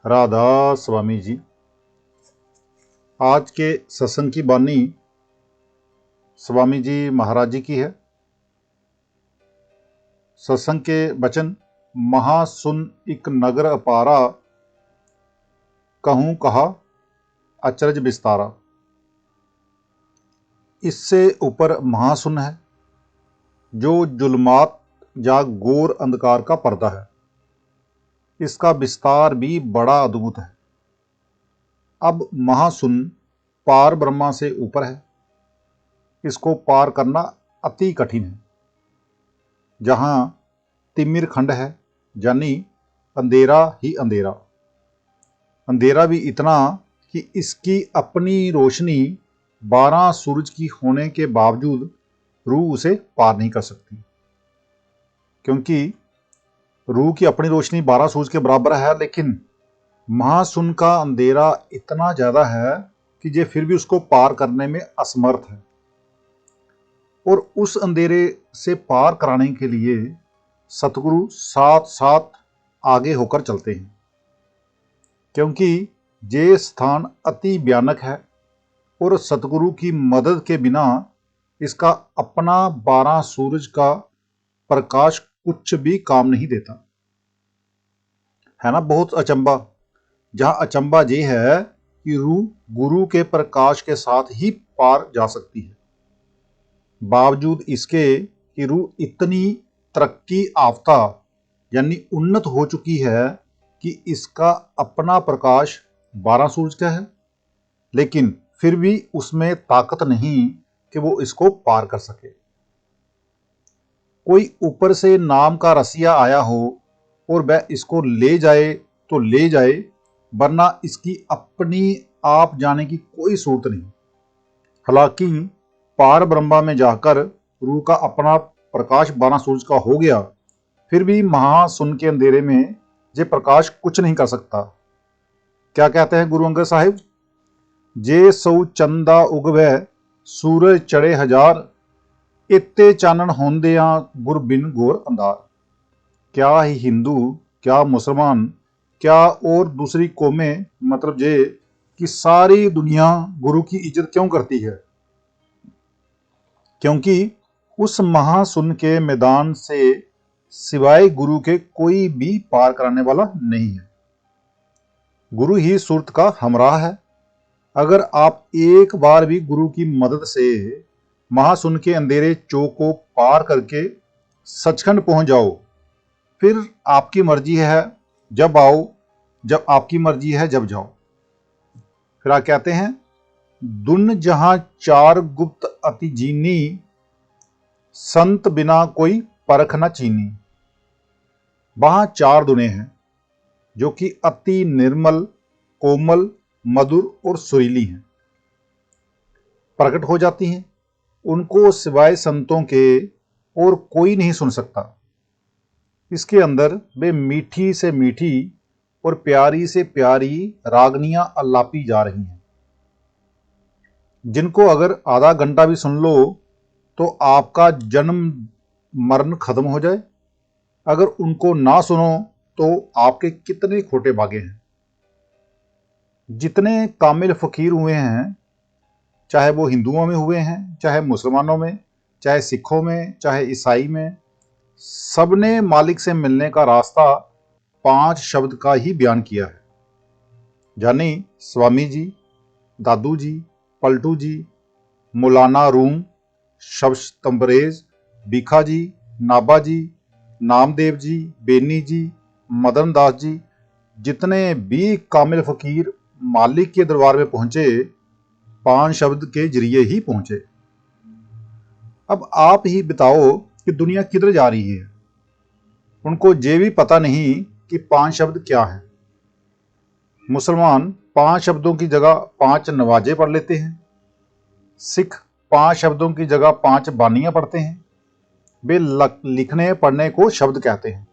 राधा स्वामी जी। आज के सत्संग की बानी स्वामी जी महाराज जी की है। सत्संग के वचन महासुन इक नगर अपारा, कहूँ कहा अचरज विस्तारा। इससे ऊपर महासुन है जो जुल्मात या घोर अंधकार का पर्दा है। इसका विस्तार भी बड़ा अद्भुत है। अब महासुन पार ब्रह्मा से ऊपर है। इसको पार करना अति कठिन है। जहाँ तिमिर खंड है यानी अंधेरा ही अंधेरा, अंधेरा भी इतना कि इसकी अपनी रोशनी 12 सूरज की होने के बावजूद रूह उसे पार नहीं कर सकती, क्योंकि रूह की अपनी रोशनी 12 सूरज के बराबर है। लेकिन महाशून्य का अंधेरा इतना ज़्यादा है कि ये फिर भी उसको पार करने में असमर्थ है। और उस अंधेरे से पार कराने के लिए सतगुरु साथ साथ आगे होकर चलते हैं, क्योंकि ये स्थान अति भयानक है और सतगुरु की मदद के बिना इसका अपना 12 सूरज का प्रकाश कुछ भी काम नहीं देता है ना। बहुत अचंबा। जहाँ अचंबा ये है कि रूह गुरु के प्रकाश के साथ ही पार जा सकती है, बावजूद इसके कि रूह इतनी तरक्की याफ्ता यानी उन्नत हो चुकी है कि इसका अपना प्रकाश 12 सूरज का है, लेकिन फिर भी उसमें ताकत नहीं कि वो इसको पार कर सके। कोई ऊपर से नाम का रसिया आया हो और वह इसको ले जाए तो ले जाए, वरना इसकी अपनी आप जाने की कोई सूरत नहीं। हालांकि पार ब्रह्मा में जाकर रूह का अपना प्रकाश 12 सूरज का हो गया, फिर भी महाशून्य के अंधेरे में ये प्रकाश कुछ नहीं कर सकता। क्या कहते हैं गुरु अंगद साहिब? जे सौ चंदा उगवै सूरज चढ़े हजार, इत्ते चानन होंदिया गुर बिन घोर अंधार। क्या ही हिंदू, क्या मुसलमान, क्या और दूसरी कौमें, मतलब ये कि सारी दुनिया गुरु की इज्जत क्यों करती है? क्योंकि उस महाशून्य के मैदान से सिवाय गुरु के कोई भी पार कराने वाला नहीं है। गुरु ही सूरत का हमराह है। अगर आप एक बार भी गुरु की मदद से महाशून्य के अंधेरे चौक को पार करके सचखंड पहुंच जाओ, फिर आपकी मर्जी है जब आओ, जब आपकी मर्जी है जब जाओ। फिर आप कहते हैं दुन जहां चार गुप्त अति जीनी, संत बिना कोई परख न चीनी। वहां 4 दुने हैं जो कि अति निर्मल, कोमल, मधुर और सुरीली हैं। प्रकट हो जाती हैं, उनको सिवाय संतों के और कोई नहीं सुन सकता। इसके अंदर वे मीठी से मीठी और प्यारी से प्यारी रागनियां अल्लापी जा रही हैं, जिनको अगर आधा घंटा भी सुन लो तो आपका जन्म मरण खत्म हो जाए। अगर उनको ना सुनो तो आपके कितने खोटे भागे हैं। जितने कामिल फकीर हुए हैं, चाहे वो हिंदुओं में हुए हैं, चाहे मुसलमानों में, चाहे सिखों में, चाहे ईसाई में, सबने मालिक से मिलने का रास्ता 5 शब्द का ही बयान किया है। यानी स्वामी जी, दादू जी, पलटू जी, मौलाना रूम, शब्श तंबरेज, बीखा जी, नाबा जी, नामदेव जी, बेनी जी, मदन दास जी, जितने भी कामिल फकीर मालिक के दरबार में पहुंचे 5 शब्द के जरिए ही पहुंचे। अब आप ही बताओ कि दुनिया किधर जा रही है? उनको ये भी पता नहीं कि 5 शब्द क्या है। मुसलमान 5 शब्दों की जगह 5 नवाजे पढ़ लेते हैं। सिख 5 शब्दों की जगह 5 बानियां पढ़ते हैं। वे लिखने पढ़ने को शब्द कहते हैं।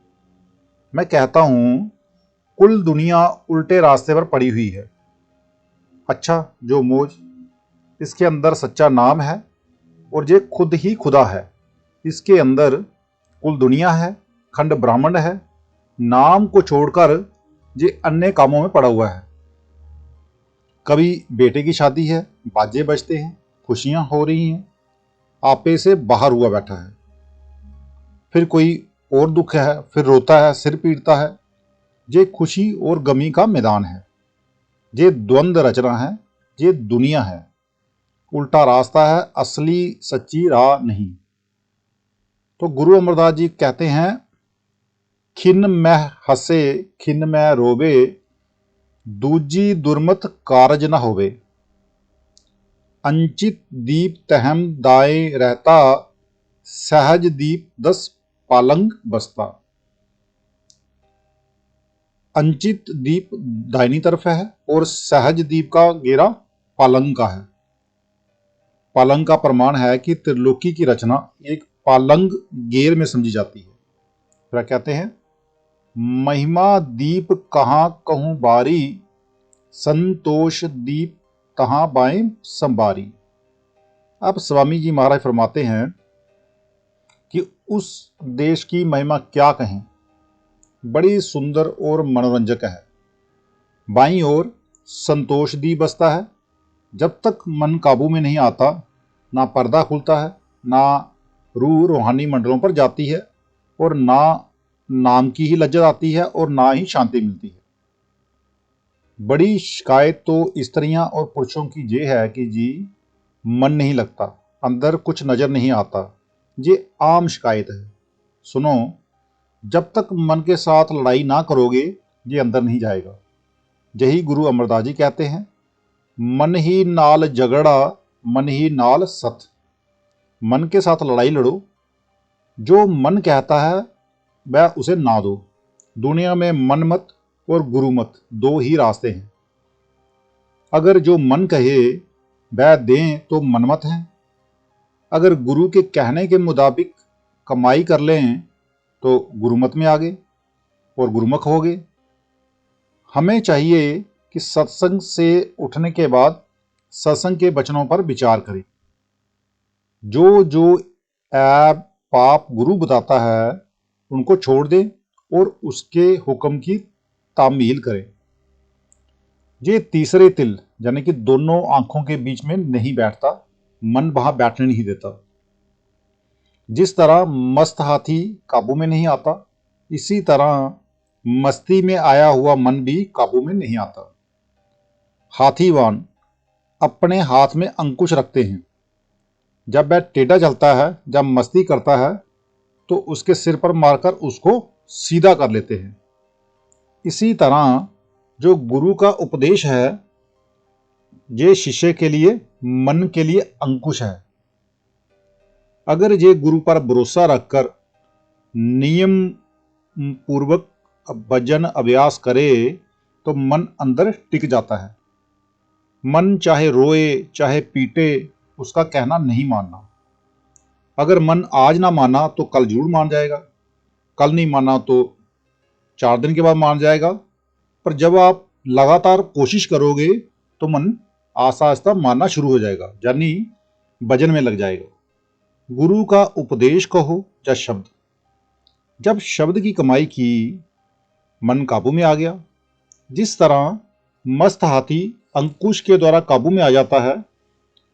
मैं कहता हूं कुल दुनिया उल्टे रास्ते पर पड़ी हुई है। अच्छा जो मौज, इसके अंदर सच्चा नाम है और ये खुद ही खुदा है। इसके अंदर कुल दुनिया है, खंड ब्राह्मण है। नाम को छोड़कर जे अन्य कामों में पड़ा हुआ है। कभी बेटे की शादी है, बाजे बजते हैं, खुशियां हो रही हैं, आपे से बाहर हुआ बैठा है। फिर कोई और दुख है, फिर रोता है, सिर पीटता है। ये खुशी और गमी का मैदान है। ये द्वंद्व रचना है, ये दुनिया है। उल्टा रास्ता है, असली सच्ची राह नहीं। तो गुरु अमरदास जी कहते हैं, खिन मह हसे खिन मह रोवे, दूजी दुर्मत कारज न होवे। अंचित दीप तहम दाए रहता, सहज दीप 10 पालंग बसता। अंचित दीप दाहिनी तरफ है और सहज दीप का घेरा पालंग का है। पालंग का प्रमाण है कि त्रिलोकी की रचना एक पालंग घेर में समझी जाती है। फिर कहते हैं, महिमा दीप कहाँ कहूँ बारी, संतोष दीप तहाँ बाएं संबारी। अब स्वामी जी महाराज फरमाते हैं कि उस देश की महिमा क्या कहें, बड़ी सुंदर और मनोरंजक है। बाईं ओर संतोष दीप बसता है। जब तक मन काबू में नहीं आता, ना पर्दा खुलता है, ना रूह रूहानी मंडलों पर जाती है, और ना नाम की ही लज्जत आती है, और ना ही शांति मिलती है। बड़ी शिकायत तो स्त्रियां और पुरुषों की ये है कि जी मन नहीं लगता, अंदर कुछ नजर नहीं आता। ये आम शिकायत है। सुनो, जब तक मन के साथ लड़ाई ना करोगे, ये अंदर नहीं जाएगा। यही गुरु अमरदास जी कहते हैं, मन ही नाल झगड़ा, मन ही नाल सत। मन के साथ लड़ाई लड़ो, जो मन कहता है वह उसे ना दो। दुनिया में मन मत और गुरु मत, दो ही रास्ते हैं। अगर जो मन कहे वह दें तो मनमत हैं, अगर गुरु के कहने के मुताबिक कमाई कर लें तो गुरुमत में आ गए और गुरुमुख हो गए। हमें चाहिए कि सत्संग से उठने के बाद सत्संग के वचनों पर विचार करें। जो जो ऐब पाप गुरु बताता है उनको छोड़ दें और उसके हुक्म की तामील करें। ये तीसरे तिल यानी कि दोनों आंखों के बीच में नहीं बैठता, मन वहां बैठने नहीं देता। जिस तरह मस्त हाथी काबू में नहीं आता, इसी तरह मस्ती में आया हुआ मन भी काबू में नहीं आता। हाथीवान अपने हाथ में अंकुश रखते हैं। जब वह टेढ़ा चलता है, जब मस्ती करता है, तो उसके सिर पर मारकर उसको सीधा कर लेते हैं। इसी तरह जो गुरु का उपदेश है, ये शिष्य के लिए, मन के लिए अंकुश है। अगर ये गुरु पर भरोसा रखकर नियम पूर्वक भजन अभ्यास करे तो मन अंदर टिक जाता है। मन चाहे रोए चाहे पीटे, उसका कहना नहीं मानना। अगर मन आज ना माना तो कल जरूर मान जाएगा, कल नहीं माना तो 4 दिन के बाद मान जाएगा। पर जब आप लगातार कोशिश करोगे तो मन आस्ता आस्ता मानना शुरू हो जाएगा, यानी भजन में लग जाएगा। गुरु का उपदेश कहो या शब्द, जब शब्द की कमाई की, मन काबू में आ गया। जिस तरह मस्त हाथी अंकुश के द्वारा काबू में आ जाता है,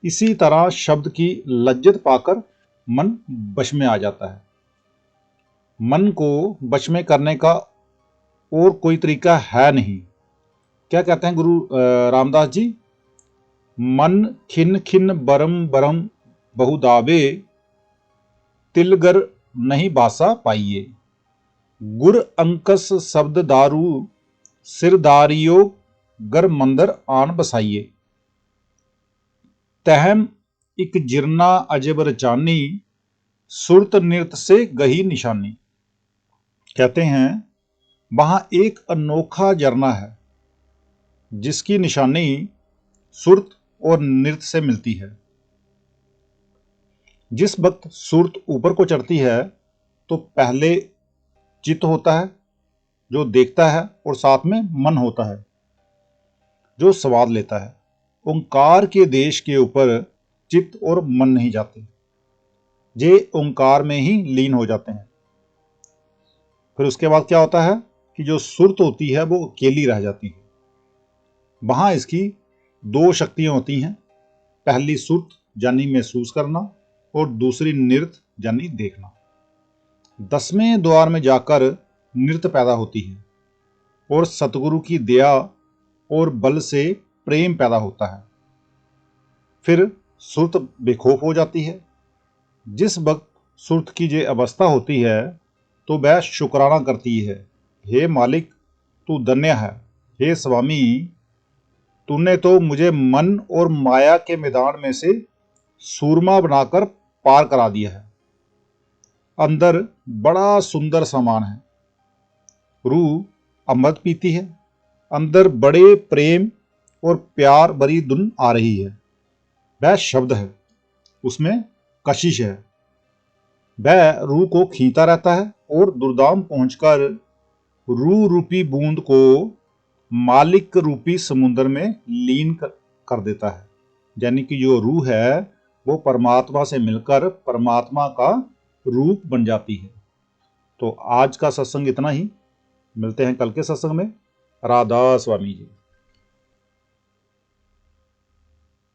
इसी तरह शब्द की लज्जत पाकर मन वश में आ जाता है। मन को वश में करने का और कोई तरीका है नहीं। क्या कहते हैं गुरु रामदास जी, मन खिन खिन बरम बरम बहुदावे, तिलगर नहीं बासा पाइये। गुर अंकस शब्द दारू, सिरदारियो गर मंदर आन बसाइये। तहम एक जिरना अजब रचानी, सुरत नृत से गही निशानी। कहते हैं, वहां एक अनोखा झरना है जिसकी निशानी सुरत और नृत्य से मिलती है। जिस वक्त सुरत ऊपर को चढ़ती है तो पहले चित्त होता है जो देखता है, और साथ में मन होता है जो स्वाद लेता है। ओंकार के देश के ऊपर चित्त और मन नहीं जाते, ये ओंकार में ही लीन हो जाते हैं। फिर उसके बाद क्या होता है, कि जो सुरत होती है वो अकेली रह जाती है। वहां इसकी दो शक्तियां होती हैं, पहली सुरत यानी महसूस करना और दूसरी नृत्य यानी देखना। 10वें द्वार में जाकर नृत्य पैदा होती है और सतगुरु की दया और बल से प्रेम पैदा होता है। फिर सुरत बेखौफ हो जाती है। जिस वक्त सुरत की ये अवस्था होती है तो वह शुक्राना करती है, हे मालिक तू धन्य है, हे स्वामी तूने तो मुझे मन और माया के मैदान में से सूरमा बनाकर पार करा दिया है। अंदर बड़ा सुंदर सामान है, रूह अमृत पीती है, अंदर बड़े प्रेम और प्यार भरी धुन आ रही है। वह शब्द है, उसमें कशिश है। वह रूह को खींचता रहता है और दुर्दाम पहुंचकर रूह रूपी बूंद को मालिक रूपी समुद्र में लीन कर देता है। यानी कि जो रूह है वो परमात्मा से मिलकर परमात्मा का रूप बन जाती है। तो आज का सत्संग इतना ही, मिलते हैं कल के सत्संग में। राधा स्वामी जी।